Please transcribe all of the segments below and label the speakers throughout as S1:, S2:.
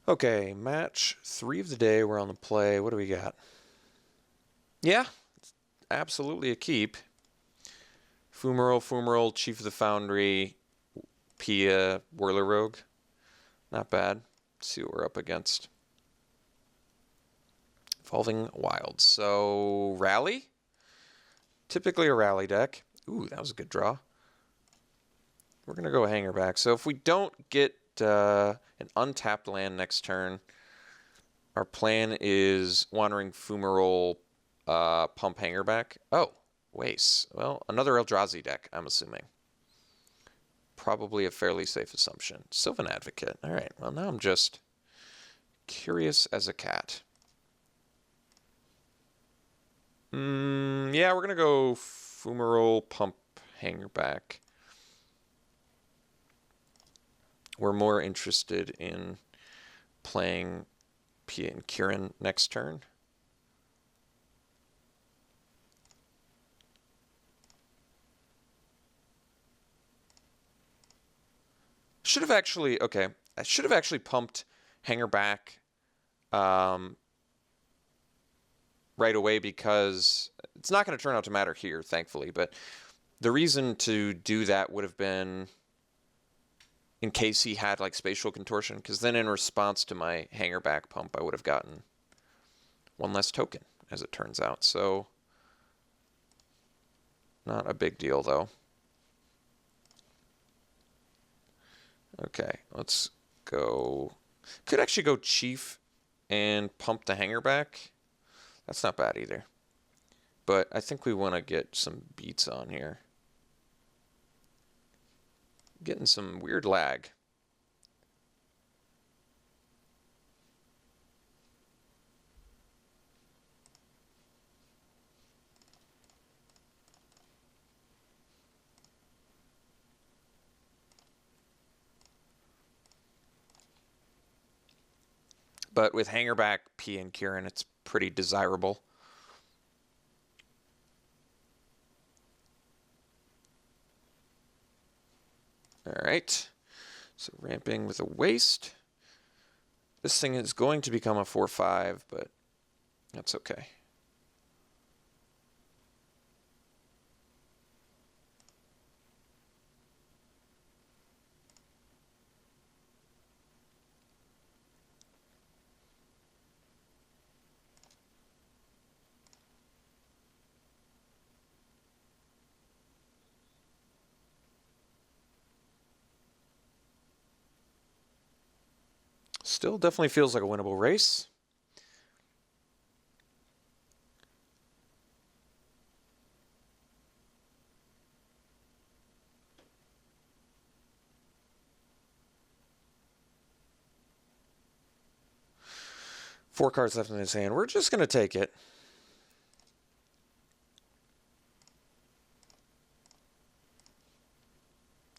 S1: Okay, match 3 of the day. We're on the play. What do we got? Yeah, absolutely a keep. Fumarole, Chief of the Foundry, Pia, Whirler Rogue. Not bad. Let's see what we're up against. Evolving Wilds. So, Rally? Typically a Rally deck. Ooh, that was a good draw. We're going to go Hanger back. So if we don't get an untapped land next turn, our plan is Wandering Fumarole, pump Hanger back. Oh, waste. Well, another Eldrazi deck, I'm assuming. Probably a fairly safe assumption. Sylvan Advocate. All right, well, now I'm just curious as a cat. Yeah, we're going to go Fumarole, pump Hanger back. We're more interested in playing Pia and Kieran next turn. Should have actually, okay, I should have actually pumped Hanger back right away because it's not going to turn out to matter here, thankfully. But the reason to do that would have been in case he had like spatial contortion, because then in response to my Hanger back pump, I would have gotten one less token, as it turns out. So not a big deal, though. Okay, let's go. Could actually go Chief and pump the Hanger back. That's not bad either. But I think we want to get some beats on here. Getting some weird lag. But with Hangerback, P, and Kieran, it's pretty desirable. All right. So ramping with a waste. This thing is going to become a 4/5, but that's okay. Still definitely feels like a winnable race. Four cards left in his hand. We're just going to take it.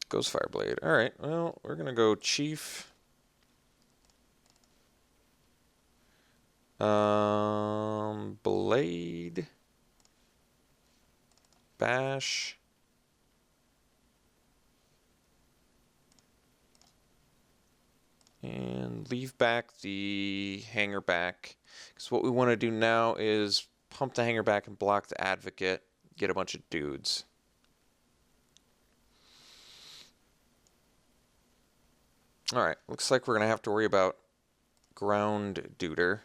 S1: Goes Fireblade. All right, well, we're going to go Chief. Blade. Bash. And leave back the Hanger back. Because what we want to do now is pump the Hanger back and block the Advocate. Get a bunch of dudes. Alright, looks like we're going to have to worry about Ground Duder.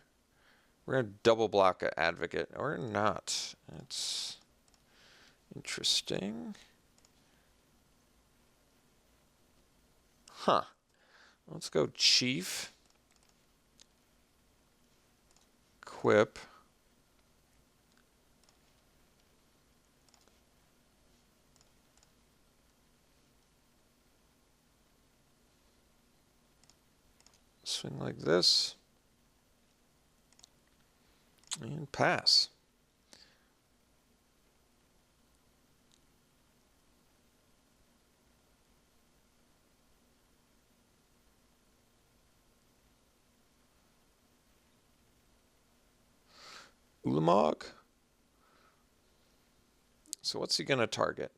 S1: We're going to double block an Advocate. Or not. That's interesting. Huh. Let's go Chief. Quip. Swing like this. And pass. Ulamog. So what's he going to target?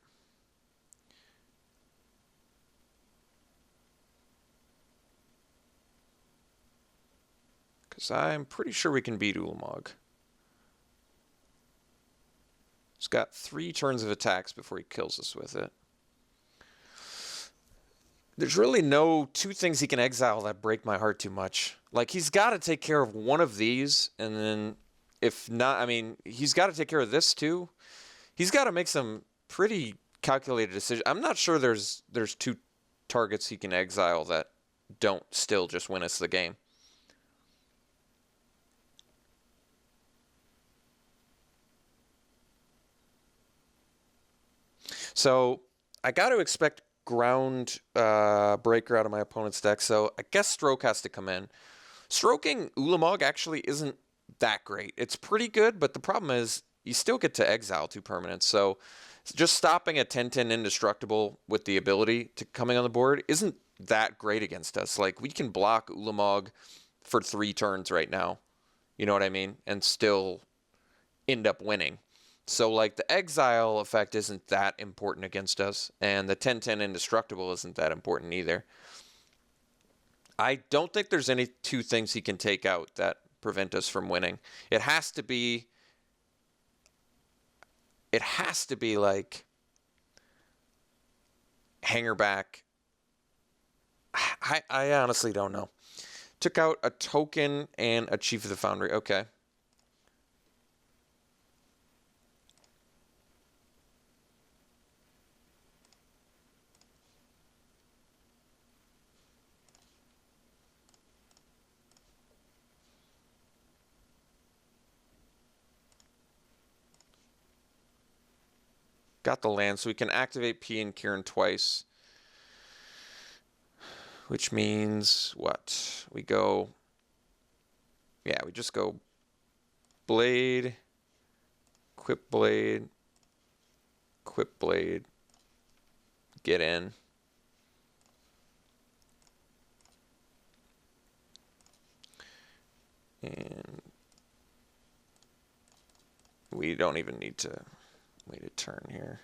S1: Because I'm pretty sure we can beat Ulamog. He's got 3 turns of attacks before he kills us with it. There's really no 2 things he can exile that break my heart too much. Like, he's got to take care of one of these, and then if not, I mean, he's got to take care of this too. He's got to make some pretty calculated decisions. I'm not sure there's 2 targets he can exile that don't still just win us the game. So I got to expect ground breaker out of my opponent's deck, so I guess Stroke has to come in. Stroking Ulamog actually isn't that great. It's pretty good, but the problem is you still get to exile 2 permanents, so just stopping a 10/10 indestructible with the ability to coming on the board isn't that great against us. Like, we can block Ulamog for 3 turns right now, you know what I mean, and still end up winning. So, like, the exile effect isn't that important against us, and the 10/10 indestructible isn't that important either. I don't think there's any 2 things he can take out that prevent us from winning. It has to be like hanger back. I honestly don't know. Took out a token and a Chief of the Foundry. Okay. Got the land, so we can activate P and Kieran twice. Which means what? We go... Yeah, we just go Blade, Equip Blade, Equip Blade, get in. And we don't even need to wait a turn here.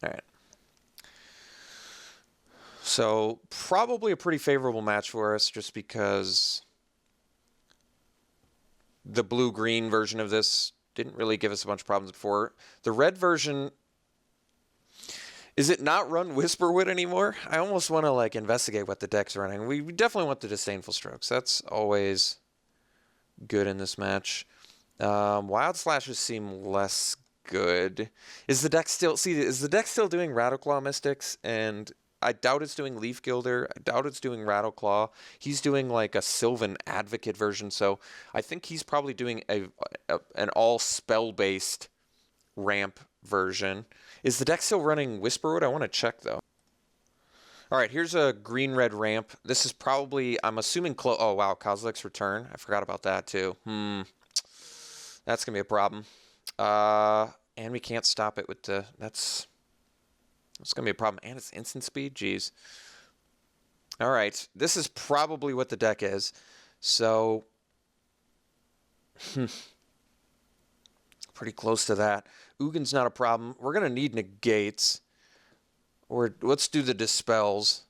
S1: All right. So probably a pretty favorable match for us just because the blue-green version of this didn't really give us a bunch of problems before. The red version, is it not run Whisperwood anymore? I almost want to like investigate what the deck's running. We definitely want the Disdainful Strokes. That's always good in this match. Wild Slashes seem less good. Is the deck still doing Rattleclaw Mystics? And I doubt it's doing Leaf Gilder. I doubt it's doing Rattleclaw. He's doing like a Sylvan Advocate version, so I think he's probably doing an all spell-based ramp version. Is the deck still running Whisperwood? I want to check, though. All right, here's a green-red ramp. This is probably, I'm assuming, oh, wow, Kozilek's Return. I forgot about that, too. That's going to be a problem. And we can't stop it with the, that's going to be a problem. And it's instant speed? Jeez. All right, this is probably what the deck is. So, pretty close to that. Ugin's not a problem. We're going to need negates. Or let's do the Dispels,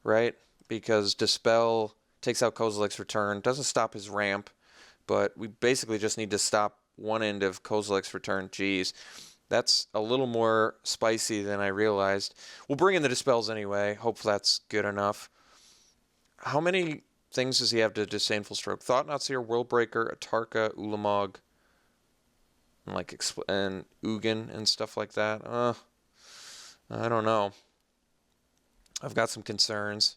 S1: right? Because Dispel takes out Kozilek's Return. Doesn't stop his ramp, but we basically just need to stop one end of Kozilek's Return. Jeez, that's a little more spicy than I realized. We'll bring in the Dispels anyway. Hope that's good enough. How many things does he have to Disdainful Stroke? Thought-Knot Seer, Worldbreaker, Atarka, Ulamog, and like and Ugin and stuff like that. I don't know. I've got some concerns.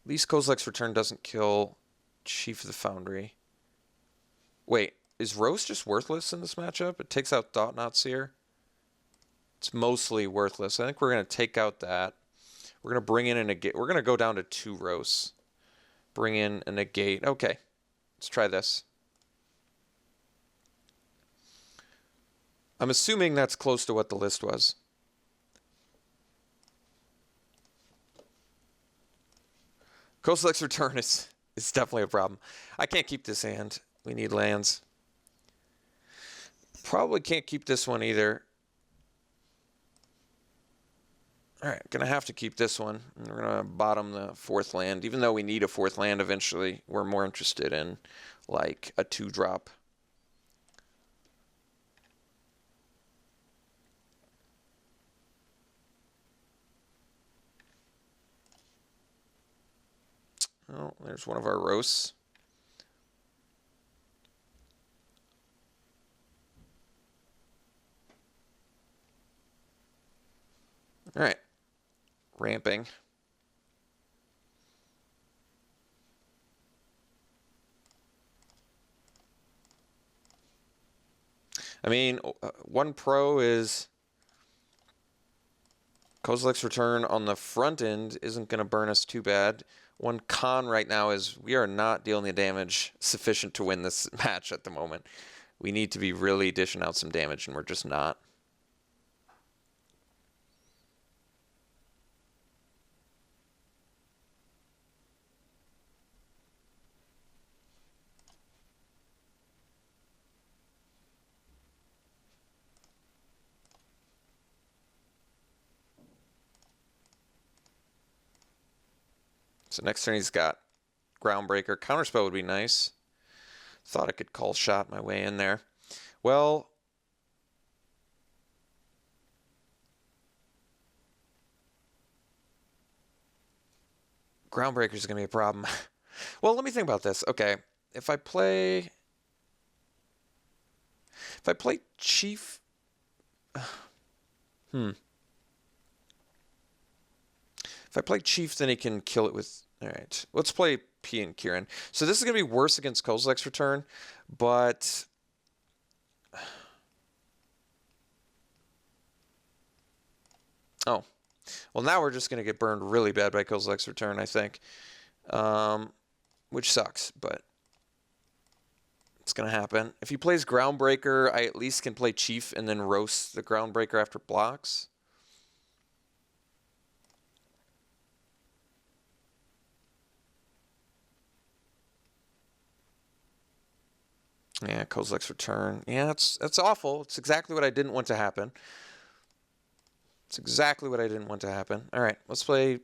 S1: At least Kozilek's Return doesn't kill Chief of the Foundry. Wait, is Rose just worthless in this matchup? It takes out Thought-Knot Seer. It's mostly worthless. I think we're going to take out that. We're going to bring in a negate. We're going to go down to 2 Rose. Bring in a negate. Okay, let's try this. I'm assuming that's close to what the list was. Kozilek's Return is definitely a problem. I can't keep this hand. We need lands. Probably can't keep this one either. All right, gonna have to keep this one. We're gonna bottom the fourth land, even though we need a fourth land eventually. We're more interested in like a 2-drop. Oh, there's one of our roasts. All right, ramping. I mean, one pro is Kozilek's return on the front end isn't going to burn us too bad. One con right now is we are not dealing the damage sufficient to win this match at the moment. We need to be really dishing out some damage, and we're just not. So next turn he's got Groundbreaker. Counterspell would be nice. Thought I could call shot my way in there. Well, Groundbreaker is going to be a problem. Well, let me think about this. Okay, if I play Chief, If I play Chief, then he can kill it with. All right, let's play P and Kieran. So this is going to be worse against Kozilek's return, but oh, well now we're just going to get burned really bad by Kozilek's return, I think, which sucks, but it's going to happen. If he plays Groundbreaker, I at least can play Chief and then roast the Groundbreaker after blocks. Yeah, Kozilek's return. Yeah, that's awful. It's exactly what I didn't want to happen. It's exactly what I didn't want to happen. All right, let's play.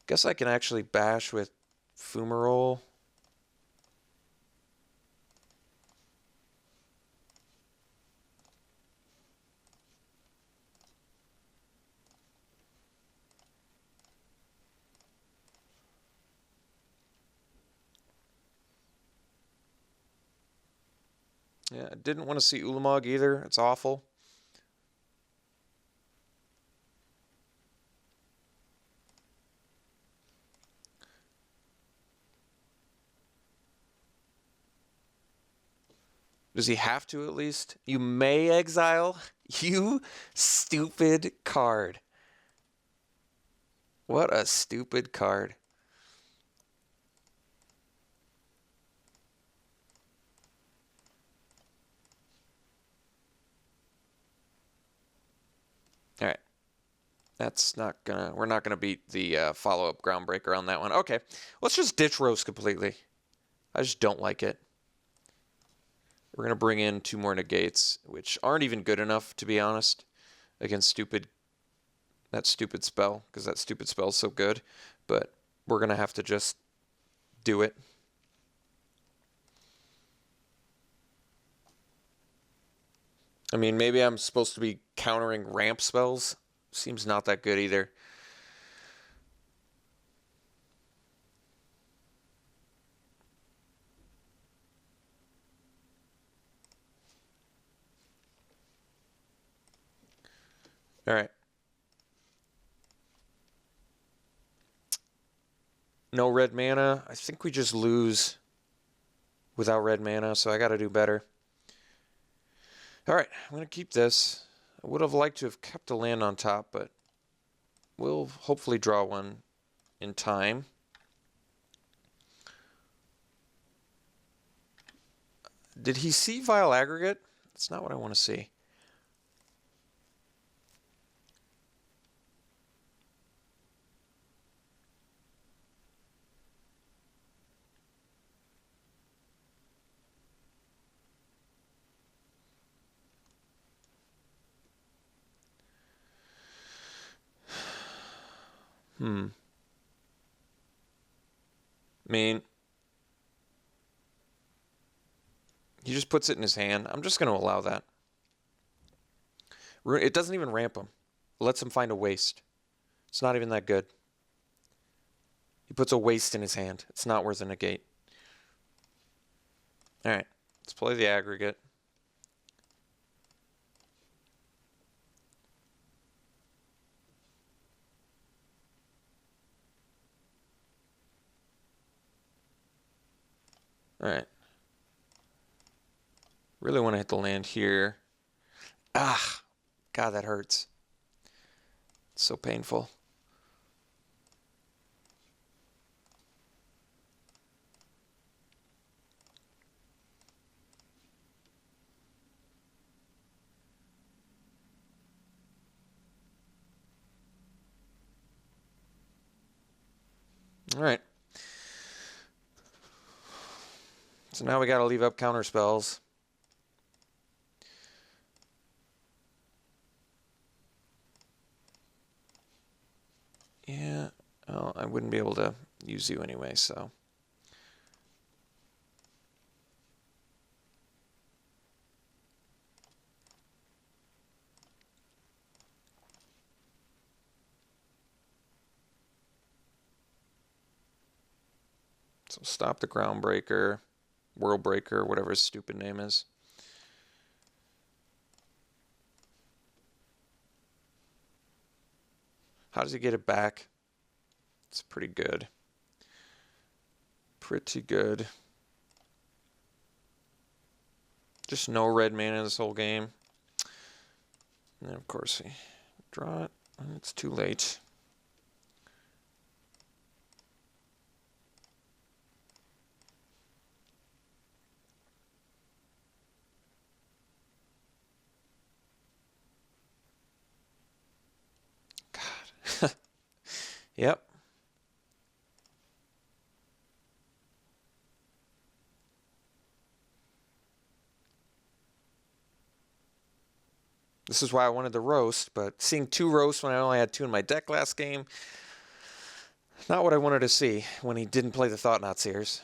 S1: Guess I can actually bash with Fumarole. Yeah, I didn't want to see Ulamog either. It's awful. Does he have to at least? You may exile? You stupid card. What a stupid card. All right. That's not gonna. We're not gonna beat the follow-up Groundbreaker on that one. Okay, let's just ditch Roast completely. I just don't like it. We're gonna bring in 2 more negates, which aren't even good enough, to be honest, against that stupid spell, because that stupid spell is so good. But we're gonna have to just do it. I mean, maybe I'm supposed to be countering ramp spells. Seems not that good either. All right. No red mana. I think we just lose without red mana, so I got to do better. All right, I'm going to keep this. I would have liked to have kept a land on top, but we'll hopefully draw one in time. Did he see Vile Aggregate? That's not what I want to see. I mean, he just puts it in his hand. I'm just going to allow that. It doesn't even ramp him. It lets him find a waste. It's not even that good. He puts a waste in his hand. It's not worth a negate. All right, let's play the aggregate. All right. Really want to hit the land here. Ah, God, that hurts. It's so painful. All right. So now we got to leave up counter spells. Yeah, oh, I wouldn't be able to use you anyway, so. So stop the Groundbreaker, World Breaker, whatever his stupid name is. How does he get it back? It's pretty good. Pretty good. Just no red mana this whole game. And then of course we draw it, and it's too late. God. Yep. This is why I wanted the roast, but seeing 2 roasts when I only had 2 in my deck last game, not what I wanted to see when he didn't play the Thought-Knot Seers.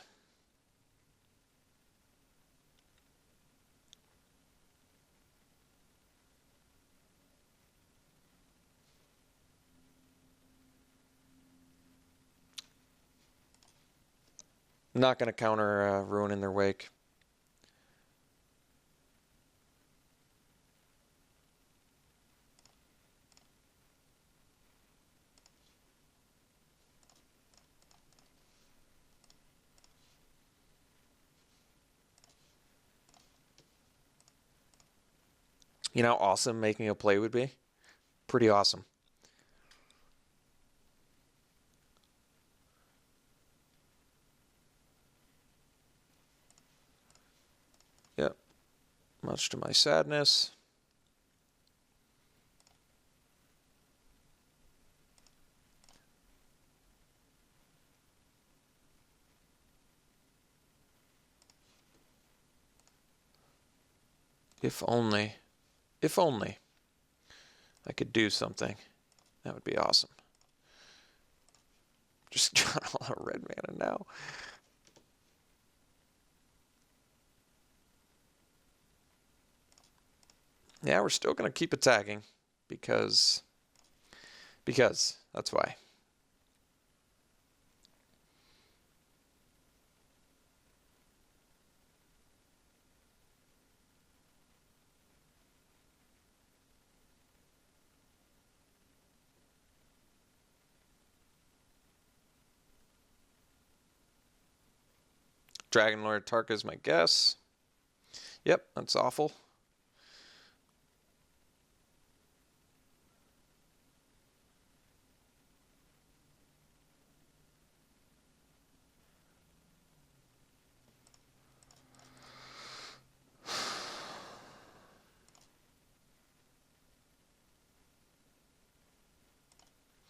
S1: Not going to counter Ruin in their wake. You know how awesome making a play would be? Pretty awesome. Yep. Much to my sadness. If only I could do something. That would be awesome. Just drawing a lot of red mana now. Yeah, we're still going to keep attacking because that's why. Dragon Lord Tarka is my guess. Yep, that's awful.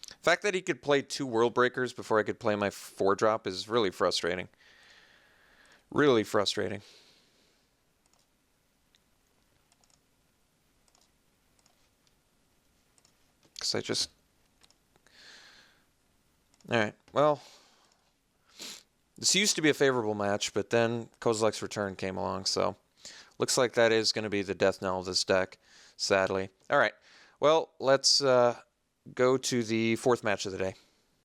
S1: The fact that he could play 2 World Breakers before I could play my 4-drop is really frustrating. Really frustrating. Because I just... All right. Well, this used to be a favorable match, but then Kozilek's return came along, so looks like that is going to be the death knell of this deck, sadly. All right. Well, let's go to the fourth match of the day.